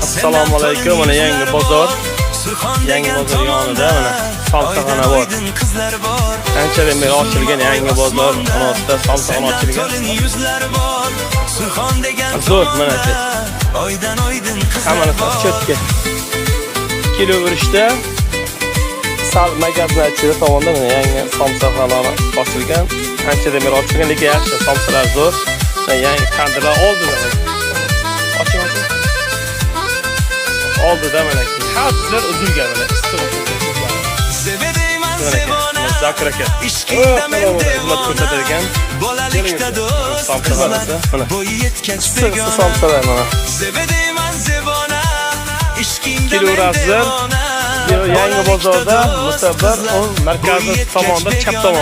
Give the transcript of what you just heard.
Assalomu alaykum, mana yangi bozor. Yangi bozor yonida mana somsaxona bor. Anchadan beri ochilgan yangi bozor orasida somsaxona ochilgan. Zo'r mana shu. Hammasi cho'tka. Kilo urishda sal magazin ichida tomonda mana yangi somsaxona ochilgan. Anchadan beri ochilgan, lekin yaxshi somsalar zo'r. Yangi tandirlar oldida. Oching. Oldida mana hadlar uzilgan mana Zakir aka. Ishqingda men devona bolalikda do'st somsaxonasi mana somsalar mana ishqingda yangi bozorda Musabbar markazi tomonda chap tomon